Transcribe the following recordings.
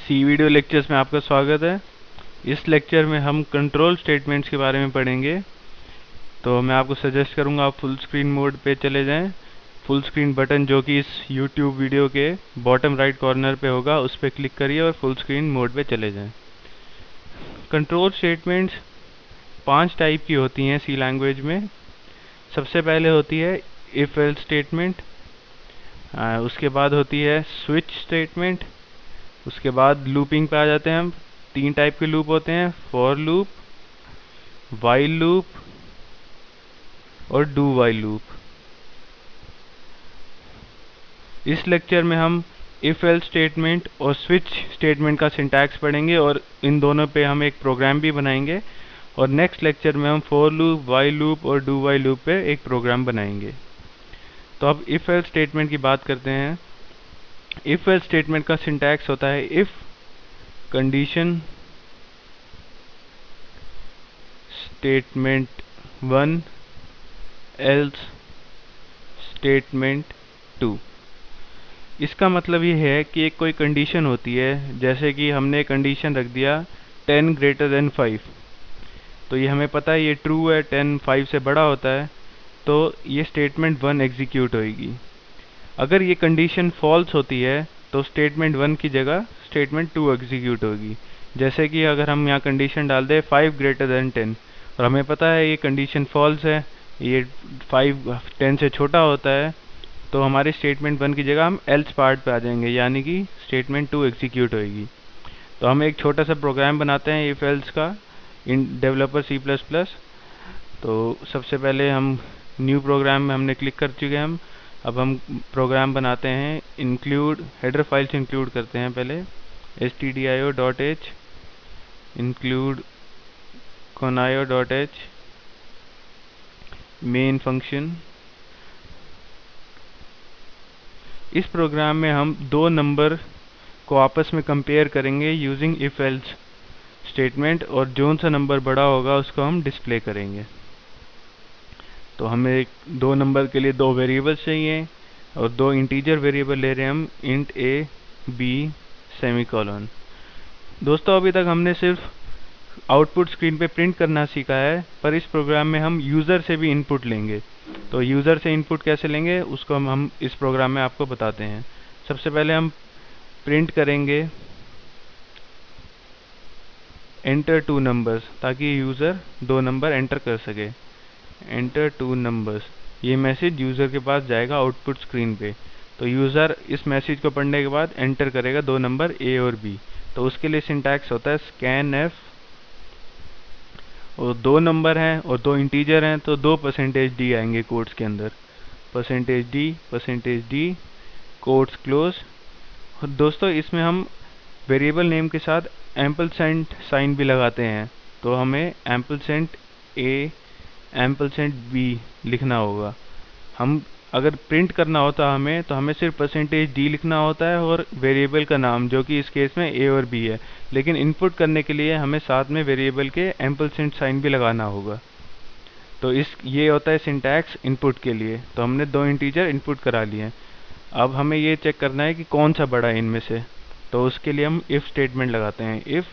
सी video lectures में आपका स्वागत है। इस लेक्चर में हम कंट्रोल स्टेटमेंट्स के बारे में पढ़ेंगे। तो मैं आपको सजेस्ट करूंगा आप फुल स्क्रीन मोड पे चले जाएं। फुल स्क्रीन बटन जो कि इस यूट्यूब वीडियो के बॉटम राइट कॉर्नर पे होगा, उस पर क्लिक करिए और फुल स्क्रीन मोड पे चले जाएं। कंट्रोल स्टेटमेंट्स 5 टाइप की होती हैं सी लैंग्वेज में। सबसे पहले होती है इफ एल्स स्टेटमेंट, उसके बाद होती है स्विच स्टेटमेंट, उसके बाद लूपिंग पे आ जाते हैं हम। 3 टाइप के लूप होते हैं, फॉर लूप, वाइल लूप और डू वाइल लूप। इस लेक्चर में हम इफ एल्स स्टेटमेंट और स्विच स्टेटमेंट का सिंटैक्स पढ़ेंगे और इन दोनों पे हम एक प्रोग्राम भी बनाएंगे। और नेक्स्ट लेक्चर में हम फॉर लूप, वाइल लूप और डू वाइल लूप पे एक प्रोग्राम बनाएंगे। तो अब इफ एल्स स्टेटमेंट की बात करते हैं। इफ एल्स स्टेटमेंट का सिंटैक्स होता है if condition statement 1 else statement 2। इसका मतलब ये है कि एक कोई कंडीशन होती है, जैसे कि हमने कंडीशन रख दिया 10 ग्रेटर देन 5। तो ये हमें पता है ये ट्रू है, 10 5 से बड़ा होता है, तो ये स्टेटमेंट 1 एग्जीक्यूट होएगी। अगर ये कंडीशन फॉल्स होती है तो स्टेटमेंट 1 की जगह स्टेटमेंट 2 एग्जीक्यूट होगी। जैसे कि अगर हम यहाँ कंडीशन डाल दें 5 ग्रेटर देन 10 और हमें पता है ये कंडीशन फॉल्स है, ये 5 10 से छोटा होता है, तो हमारे स्टेटमेंट 1 की जगह हम एल्स पार्ट पे आ जाएंगे, यानी कि स्टेटमेंट 2 एग्जीक्यूट होएगी। तो हम एक छोटा सा प्रोग्राम बनाते हैं इफ एल्स का इन डेवलपर C++। तो सबसे पहले हम न्यू प्रोग्राम में हमने क्लिक कर चुके हैं। अब हम प्रोग्राम बनाते हैं, इंक्लूड हेडर फाइल्स इंक्लूड करते हैं पहले, stdio.h include conio.h main function. इस प्रोग्राम में हम 2 नंबर को आपस में कंपेयर करेंगे यूजिंग इफ एल्स स्टेटमेंट, और जो सा नंबर बड़ा होगा उसको हम डिस्प्ले करेंगे। तो हमें 2 नंबर के लिए 2 वेरिएबल्स चाहिए और 2 इंटीजर वेरिएबल ले रहे हैं हम, इंट a b सेमीकोलन। दोस्तों अभी तक हमने सिर्फ आउटपुट स्क्रीन पे प्रिंट करना सीखा है, पर इस प्रोग्राम में हम यूज़र से भी इनपुट लेंगे। तो यूज़र से इनपुट कैसे लेंगे उसको हम इस प्रोग्राम में आपको बताते हैं। सबसे पहले हम प्रिंट करेंगे एंटर 2 नंबर्स, ताकि यूज़र 2 नंबर एंटर कर सके। एंटर 2 नंबर्स, ये मैसेज यूज़र के पास जाएगा आउटपुट स्क्रीन पे। तो यूज़र इस मैसेज को पढ़ने के बाद एंटर करेगा 2 नंबर a और b। तो उसके लिए सिंटैक्स होता है scanf, और 2 नंबर हैं और 2 इंटीजर हैं तो 2 %d आएंगे कोड्स के अंदर, %d कोड्स क्लोज। और दोस्तों इसमें हम वेरिएबल नेम के साथ एम्परसेंड साइन भी लगाते हैं, तो हमें एम्परसेंड a एम्परसेंड b लिखना होगा। हम अगर प्रिंट करना होता हमें, तो हमें सिर्फ %d लिखना होता है और वेरिएबल का नाम, जो कि इस केस में a और b है। लेकिन इनपुट करने के लिए हमें साथ में वेरिएबल के एम्परसेंड साइन भी लगाना होगा। तो ये होता है सिंटैक्स इनपुट के लिए। तो हमने 2 इंटीजर इनपुट करा लिए। अब हमें ये चेक करना है कि कौन सा बड़ा है इनमें से। तो उसके लिए हम इफ स्टेटमेंट लगाते हैं, if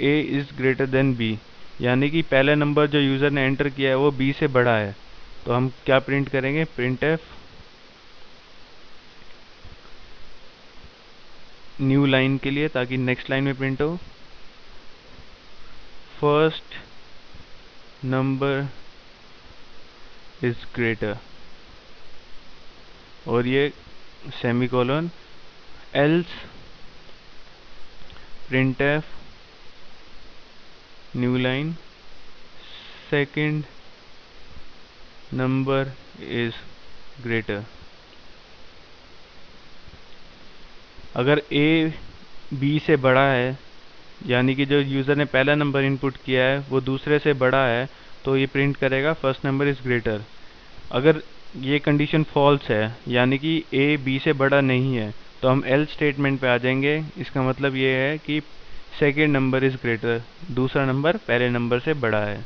a is greater than b, यानी कि पहला नंबर जो यूज़र ने एंटर किया है वो b से बड़ा है। तो हम क्या प्रिंट करेंगे, printf न्यू लाइन के लिए, ताकि नेक्स्ट लाइन में प्रिंट हो, फर्स्ट नंबर इज ग्रेटर, और ये semicolon, else printf new line second number is greater. अगर a b से बड़ा है, यानी कि जो यूज़र ने पहला नंबर इनपुट किया है वो दूसरे से बड़ा है, तो ये प्रिंट करेगा फर्स्ट नंबर इज़ ग्रेटर। अगर ये कंडीशन फॉल्स है, यानी कि a b से बड़ा नहीं है, तो हम एल्स स्टेटमेंट पे आ जाएंगे। इसका मतलब ये है कि सेकेंड नंबर इज़ ग्रेटर, दूसरा नंबर पहले नंबर से बड़ा है।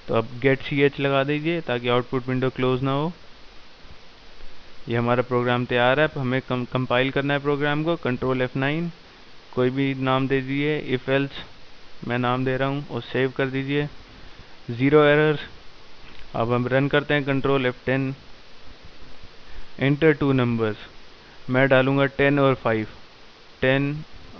तो अब गेट ch लगा दीजिए ताकि आउटपुट विंडो क्लोज ना हो। ये हमारा प्रोग्राम तैयार है। अब हमें कंपाइल करना है प्रोग्राम को, कंट्रोल F9, कोई भी नाम दे दीजिए, इफ एल्स मैं नाम दे रहा हूँ और सेव कर दीजिए। 0 एरर। अब हम रन करते हैं, कंट्रोल F10। एंटर 2 नंबर्स, मैं डालूंगा 10 और 5, 10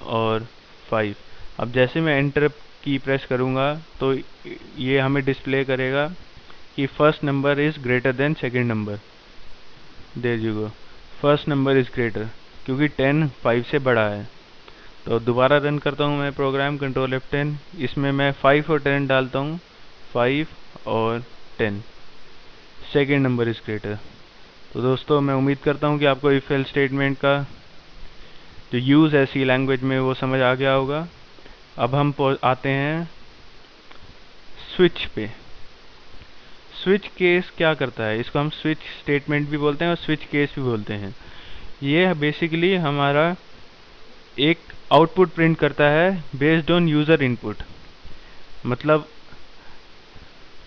और 5। अब जैसे मैं एंटर की प्रेस करूंगा तो ये हमें डिस्प्ले करेगा कि first number is greater than second number. There you go, first number is greater, क्योंकि 10 5 से बड़ा है। तो दोबारा रन करता हूँ मैं प्रोग्राम, कंट्रोल F10। इसमें मैं 5 और 10 डालता हूँ, 5 और 10, सेकेंड नंबर इज ग्रेटर। तो दोस्तों मैं उम्मीद करता हूँ कि आपको इफ एल्स स्टेटमेंट का जो यूज़ है सी लैंग्वेज में वो समझ आ गया होगा। अब हम आते हैं स्विच पे। स्विच केस क्या करता है, इसको हम स्विच स्टेटमेंट भी बोलते हैं और स्विच केस भी बोलते हैं। ये बेसिकली हमारा एक आउटपुट प्रिंट करता है बेस्ड ऑन यूज़र इनपुट। मतलब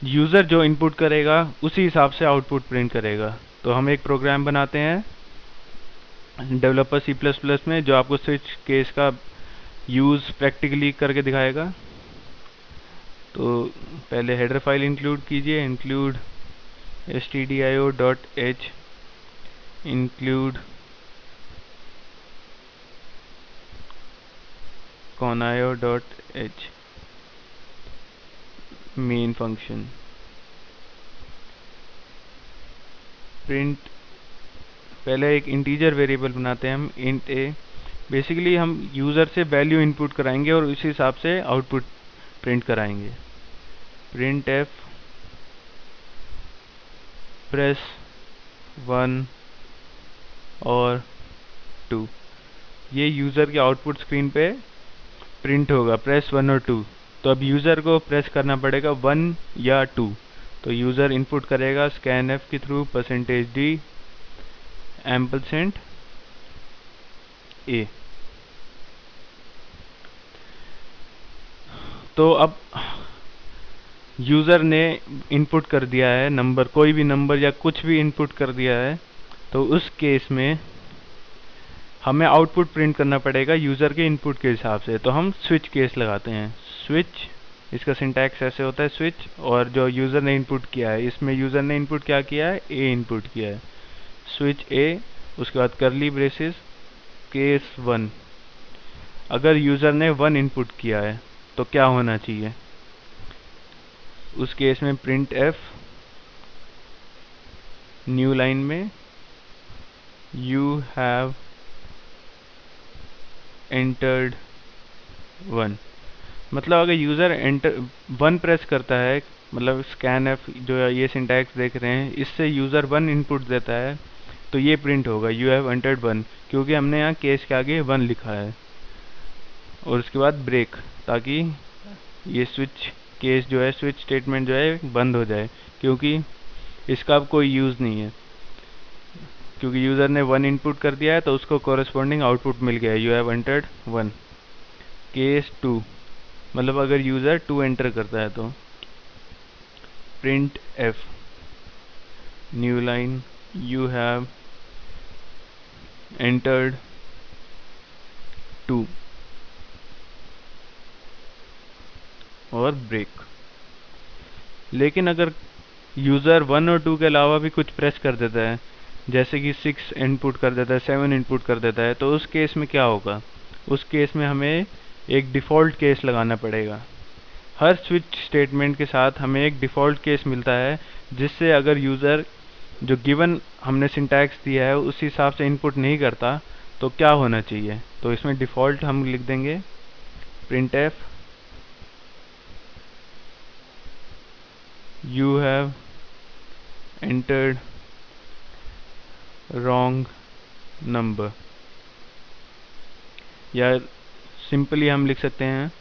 यूज़र जो इनपुट करेगा उसी हिसाब से आउटपुट प्रिंट करेगा। तो हम एक प्रोग्राम बनाते हैं डेवलपर C++ में जो आपको स्विच केस का यूज़ प्रैक्टिकली करके दिखाएगा। तो पहले हेडर फाइल इंक्लूड कीजिए, include stdio.h include conio.h main function print. पहले एक इंटीजर वेरिएबल बनाते हैं हम, इंट a। बेसिकली हम यूज़र से वैल्यू इनपुट कराएंगे और उसी हिसाब से आउटपुट प्रिंट कराएंगे। प्रिंट f प्रेस 1 और 2, ये यूज़र के आउटपुट स्क्रीन पे प्रिंट होगा, प्रेस 1 और 2। तो अब यूज़र को प्रेस करना पड़ेगा 1 या 2। तो यूज़र इनपुट करेगा scanf के थ्रू %d $a। तो अब यूज़र ने इनपुट कर दिया है नंबर, कोई भी नंबर या कुछ भी इनपुट कर दिया है, तो उस केस में हमें आउटपुट प्रिंट करना पड़ेगा यूज़र के इनपुट के हिसाब से। तो हम स्विच केस लगाते हैं। स्विच, इसका सिंटैक्स ऐसे होता है स्विच, और जो यूज़र ने इनपुट किया है, इसमें यूज़र ने इनपुट क्या किया है, a इनपुट किया है, स्विच a। उसके बाद करली ब्रेसेस, केस 1। अगर यूज़र ने 1 इनपुट किया है तो क्या होना चाहिए, उस केस में प्रिंट f न्यू लाइन में यू हैव एंटर्ड 1। मतलब अगर यूज़र एंटर 1 प्रेस करता है, मतलब scanf जो ये सिंटैक्स देख रहे हैं, इससे यूज़र 1 इनपुट देता है तो ये प्रिंट होगा यू हैव एंटर्ड 1, क्योंकि हमने यहाँ केस के आगे 1 लिखा है। और उसके बाद ब्रेक, ताकि ये स्विच केस जो है, स्विच स्टेटमेंट जो है बंद हो जाए, क्योंकि इसका अब कोई यूज़ नहीं है। क्योंकि यूज़र ने 1 इनपुट कर दिया है तो उसको कॉरेस्पॉन्डिंग आउटपुट मिल गया है, यू हैव एंटर्ड 1। केस 2, मतलब अगर यूज़र 2 एंटर करता है तो print f new line you have entered 2 और ब्रेक। लेकिन अगर यूज़र 1 और 2 के अलावा भी कुछ प्रेस कर देता है, जैसे कि 6 इनपुट कर देता है, 7 इनपुट कर देता है, तो उस केस में क्या होगा, उस केस में हमें एक डिफ़ॉल्ट केस लगाना पड़ेगा। हर स्विच स्टेटमेंट के साथ हमें एक डिफ़ॉल्ट केस मिलता है, जिससे अगर यूज़र जो गिवन हमने सिंटैक्स दिया है उस हिसाब से इनपुट नहीं करता तो क्या होना चाहिए। तो इसमें डिफ़ॉल्ट हम लिख देंगे printf you have entered wrong number, या सिंपली हम लिख सकते हैं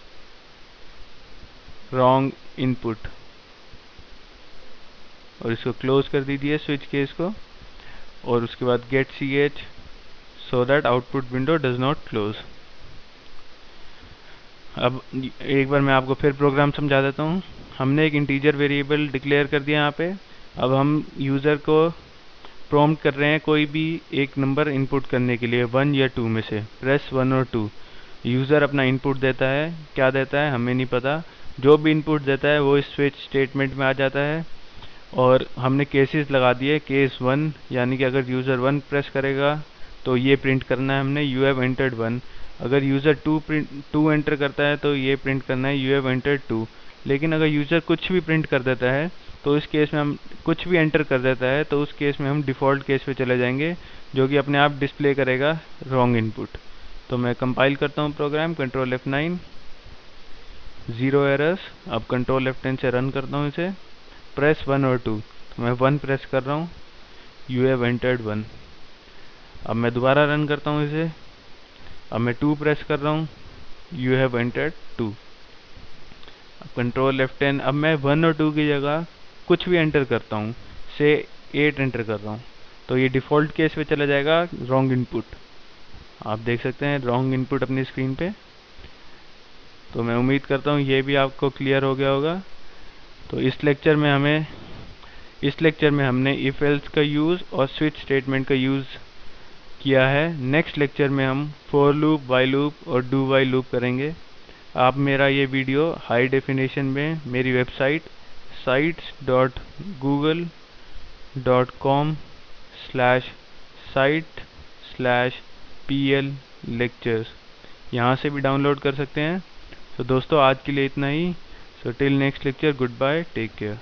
wrong input, और इसको क्लोज कर दीजिए स्विच केस को, और उसके बाद get ch so that output window does not close। अब एक बार मैं आपको फिर प्रोग्राम समझा देता हूँ। हमने एक इंटीजर वेरिएबल डिक्लेयर कर दिया यहाँ पे। अब हम यूज़र को प्रॉम्प्ट कर रहे हैं कोई भी एक नंबर इनपुट करने के लिए, 1 या 2 में से, प्रेस 1 और 2। यूज़र अपना इनपुट देता है, क्या देता है हमें नहीं पता, जो भी इनपुट देता है वो इस स्विच स्टेटमेंट में आ जाता है। और हमने केसेस लगा दिए, केस 1 यानी कि अगर यूज़र 1 प्रेस करेगा तो ये प्रिंट करना है हमने, यू हैव एंटर्ड 1। अगर यूज़र 2 एंटर करता है तो ये प्रिंट करना है, यू हैव एंटर्ड 2। लेकिन अगर यूज़र कुछ भी प्रिंट कर देता है तो इस केस में हम कुछ भी एंटर कर देता है तो उस केस में हम डिफ़ॉल्ट केस पे चले जाएंगे, जो कि अपने आप डिस्प्ले करेगा रॉन्ग इनपुट। तो मैं कंपाइल करता हूँ प्रोग्राम, कंट्रोल F9, 0 एरर्स। अब कंट्रोल F10 से रन करता हूँ इसे, प्रेस 1 और 2। तो मैं 1 प्रेस कर रहा हूँ, यू हैव एंटर्ड 1। अब मैं दोबारा रन करता हूँ इसे, अब मैं 2 प्रेस कर रहा हूँ, यू हैव एंटर्ड 2। अब कंट्रोल F10, अब मैं 1 और 2 की जगह कुछ भी एंटर करता हूँ, से 8 एंटर कर रहा हूँ, तो ये डिफ़ॉल्ट केस पे चला जाएगा रॉन्ग इनपुट। आप देख सकते हैं रॉन्ग इनपुट अपनी स्क्रीन पे। तो मैं उम्मीद करता हूँ ये भी आपको क्लियर हो गया होगा। तो इस लेक्चर में हमने इफ एल्स का यूज़ और स्विच स्टेटमेंट का यूज़ किया है। नेक्स्ट लेक्चर में हम फॉर लूप, वाइल लूप और डू वाइल लूप करेंगे। आप मेरा ये वीडियो हाई डेफिनेशन में मेरी वेबसाइट sites.google.com/site/pl lectures यहाँ से भी डाउनलोड कर सकते हैं। तो दोस्तों आज के लिए इतना ही। So till next lecture, goodbye, take care.